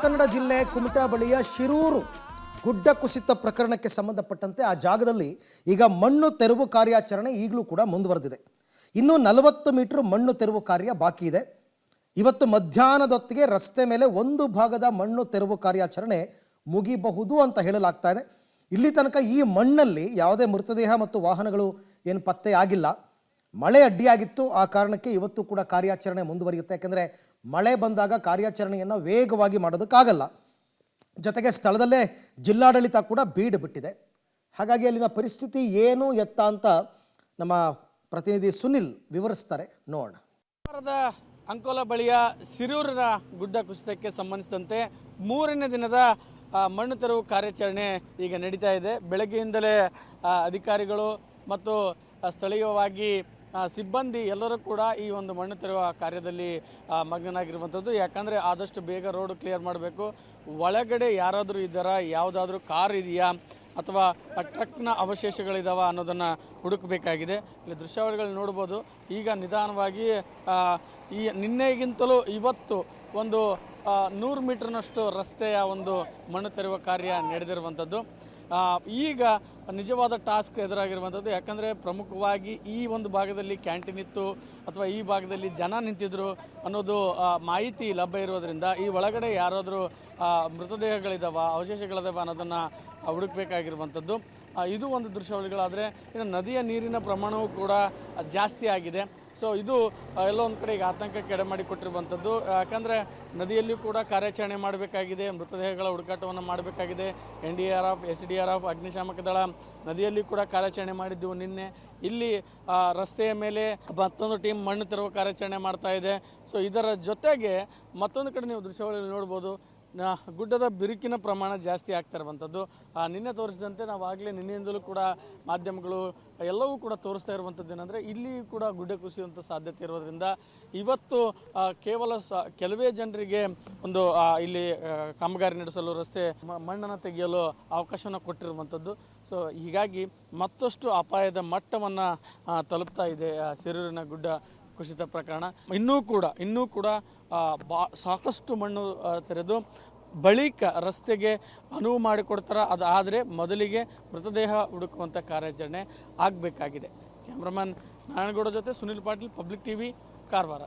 ಕನ್ನಡ ಜಿಲ್ಲೆ ಕುಮಟಾ ಬಳಿಯ ಶಿರೂರು ಗುಡ್ಡ ಕುಸಿತ ಪ್ರಕರಣಕ್ಕೆ ಸಂಬಂಧಪಟ್ಟಂತೆ ಆ ಜಾಗದಲ್ಲಿ ಈಗ ಮಣ್ಣು ತೆರವು ಕಾರ್ಯಾಚರಣೆ ಈಗಲೂ ಕೂಡ ಮುಂದುವರೆದಿದೆ. ಇನ್ನೂ 40 ಮೀಟರ್ ಮಣ್ಣು ತೆರವು ಕಾರ್ಯ ಬಾಕಿ ಇದೆ. ಇವತ್ತು ಮಧ್ಯಾಹ್ನದೊತ್ತಿಗೆ ರಸ್ತೆ ಮೇಲೆ ಒಂದು ಭಾಗದ ಮಣ್ಣು ತೆರವು ಕಾರ್ಯಾಚರಣೆ ಮುಗಿಬಹುದು ಅಂತ ಹೇಳಲಾಗ್ತಾ ಇದೆ. ಇಲ್ಲಿ ತನಕ ಈ ಮಣ್ಣಲ್ಲಿ ಯಾವುದೇ ಮೃತದೇಹ ಮತ್ತು ವಾಹನಗಳು ಏನು ಪತ್ತೆ ಆಗಿಲ್ಲ. ಮಳೆ ಅಡ್ಡಿಯಾಗಿತ್ತು, ಆ ಕಾರಣಕ್ಕೆ ಇವತ್ತು ಕೂಡ ಕಾರ್ಯಾಚರಣೆ ಮುಂದುವರಿಯುತ್ತೆ. ಯಾಕೆಂದರೆ ಮಳೆ ಬಂದಾಗ ಕಾರ್ಯಾಚರಣೆಯನ್ನು ವೇಗವಾಗಿ ಮಾಡೋದಕ್ಕಾಗಲ್ಲ. ಜೊತೆಗೆ ಸ್ಥಳದಲ್ಲೇ ಜಿಲ್ಲಾಡಳಿತ ಕೂಡ ಬೀಡು ಬಿಟ್ಟಿದೆ. ಹಾಗಾಗಿ ಅಲ್ಲಿನ ಪರಿಸ್ಥಿತಿ ಏನು ಎತ್ತ ಅಂತ ನಮ್ಮ ಪ್ರತಿನಿಧಿ ಸುನಿಲ್ ವಿವರಿಸ್ತಾರೆ, ನೋಡೋಣ. ಅಂಕೋಲ ಬಳಿಯ ಶಿರೂರಿನ ಗುಡ್ಡ ಕುಸಿತಕ್ಕೆ ಸಂಬಂಧಿಸಿದಂತೆ 3ನೇ ದಿನದ ಮಣ್ಣು ತೆರವು ಕಾರ್ಯಾಚರಣೆ ಈಗ ನಡೀತಾ ಇದೆ. ಬೆಳಗ್ಗೆಯಿಂದಲೇ ಅಧಿಕಾರಿಗಳು ಮತ್ತು ಸ್ಥಳೀಯವಾಗಿ ಸಿಬ್ಬಂದಿ ಎಲ್ಲರೂ ಕೂಡ ಈ ಒಂದು ಮಣ್ಣು ತೆರವು ಕಾರ್ಯದಲ್ಲಿ ಮಗ್ನನಾಗಿರುವಂಥದ್ದು. ಯಾಕಂದರೆ ಆದಷ್ಟು ಬೇಗ ರೋಡ್ ಕ್ಲಿಯರ್ ಮಾಡಬೇಕು. ಒಳಗಡೆ ಯಾರಾದರೂ ಇದ್ದಾರಾ, ಯಾವುದಾದ್ರೂ ಕಾರ್ ಇದೆಯಾ ಅಥವಾ ಟ್ರಕ್ನ ಅವಶೇಷಗಳಿದ್ದಾವ ಅನ್ನೋದನ್ನು ಹುಡುಕಬೇಕಾಗಿದೆ. ಇಲ್ಲಿ ದೃಶ್ಯಾವಳಿಗಳು ನೋಡ್ಬೋದು. ಈಗ ನಿಧಾನವಾಗಿ ಈ ನಿನ್ನೆಗಿಂತಲೂ ಇವತ್ತು ಒಂದು 100 ಮೀಟರ್ನಷ್ಟು ರಸ್ತೆಯ ಒಂದು ಮಣ್ಣು ತೆರವು ಕಾರ್ಯ ನಡೆದಿರುವಂಥದ್ದು. ಈಗ ನಿಜವಾದ ಟಾಸ್ಕ್ ಎದುರಾಗಿರುವಂಥದ್ದು. ಯಾಕಂದರೆ ಪ್ರಮುಖವಾಗಿ ಈ ಒಂದು ಭಾಗದಲ್ಲಿ ಕ್ಯಾಂಟೀನ್ ಇತ್ತು ಅಥವಾ ಈ ಭಾಗದಲ್ಲಿ ಜನ ನಿಂತಿದ್ರು ಅನ್ನೋದು ಮಾಹಿತಿ ಲಭ್ಯ ಇರೋದರಿಂದ ಈ ಒಳಗಡೆ ಯಾರಾದರೂ ಮೃತದೇಹಗಳಿದ್ದಾವ, ಅವಶೇಷಗಳಿದ್ದಾವ ಅನ್ನೋದನ್ನು ಹುಡುಕಬೇಕಾಗಿರುವಂಥದ್ದು. ಇದು ಒಂದು ದೃಶ್ಯಾವಳಿಗಳಾದರೆ, ಇನ್ನು ನದಿಯ ನೀರಿನ ಪ್ರಮಾಣವೂ ಕೂಡ ಜಾಸ್ತಿ ಆಗಿದೆ. ಸೊ ಇದು ಎಲ್ಲೋ ಒಂದು ಕಡೆ ಈಗ ಆತಂಕಕ್ಕೆ ಎಡೆ ಮಾಡಿಕೊಟ್ಟಿರುವಂಥದ್ದು. ಯಾಕಂದರೆ ನದಿಯಲ್ಲಿಯೂ ಕೂಡ ಕಾರ್ಯಾಚರಣೆ ಮಾಡಬೇಕಾಗಿದೆ, ಮೃತದೇಹಗಳ ಹುಡುಕಾಟವನ್ನು ಮಾಡಬೇಕಾಗಿದೆ. NDRF, SDRF, ಅಗ್ನಿಶಾಮಕ ದಳ ನದಿಯಲ್ಲಿ ಕೂಡ ಕಾರ್ಯಾಚರಣೆ ಮಾಡಿದ್ದೆವು ನಿನ್ನೆ. ಇಲ್ಲಿ ರಸ್ತೆಯ ಮೇಲೆ ಮತ್ತೊಂದು ಟೀಮ್ ಮಣ್ಣು ತೆರವು ಕಾರ್ಯಾಚರಣೆ ಮಾಡ್ತಾ ಇದೆ. ಸೊ ಇದರ ಜೊತೆಗೆ ಮತ್ತೊಂದು ಕಡೆ ನೀವು ದೃಶ್ಯಾವಳಿಯಲ್ಲಿ ನೋಡ್ಬೋದು, ಗುಡ್ಡದ ಬಿರುಕಿನ ಪ್ರಮಾಣ ಜಾಸ್ತಿ ಆಗ್ತಾ ಇರುವಂಥದ್ದು. ನಿನ್ನೆ ತೋರಿಸಿದಂತೆ ನಾವು ಆಗಲೇ ನಿನ್ನೆಯಿಂದಲೂ ಕೂಡ ಮಾಧ್ಯಮಗಳು ಎಲ್ಲವೂ ಕೂಡ ತೋರಿಸ್ತಾ ಇರುವಂಥದ್ದು ಏನಂದರೆ, ಇಲ್ಲಿ ಕೂಡ ಗುಡ್ಡ ಕುಸಿಯುವಂಥ ಸಾಧ್ಯತೆ ಇರೋದ್ರಿಂದ ಇವತ್ತು ಕೇವಲ ಕೆಲವೇ ಜನರಿಗೆ ಒಂದು ಇಲ್ಲಿ ಕಾಮಗಾರಿ ನಡೆಸಲು ರಸ್ತೆ ಮಣ್ಣನ್ನು ತೆಗೆಯಲು ಅವಕಾಶವನ್ನು ಕೊಟ್ಟಿರುವಂಥದ್ದು. ಸೊ ಹೀಗಾಗಿ ಮತ್ತಷ್ಟು ಅಪಾಯದ ಮಟ್ಟವನ್ನು ತಲುಪ್ತಾ ಇದೆ ಶಿರೂರಿನ ಗುಡ್ಡ ಕುಸಿತ ಪ್ರಕರಣ. ಇನ್ನೂ ಕೂಡ ಸಾಕಷ್ಟು ಮಣ್ಣು ತೆರೆದು ಬಳಿಕ ರಸ್ತೆಗೆ ಅನುವು ಮಾಡಿಕೊಡ್ತಾರೆ. ಆದರೆ ಮೊದಲಿಗೆ ಮೃತದೇಹ ಹುಡುಕುವಂಥ ಕಾರ್ಯಾಚರಣೆ ಆಗಬೇಕಾಗಿದೆ. ಕ್ಯಾಮ್ರಾಮನ್ ನಾರಾಯಣಗೌಡ ಜೊತೆ ಸುನಿಲ್ ಪಾಟೀಲ್, ಪಬ್ಲಿಕ್ TV, ಕಾರವಾರ.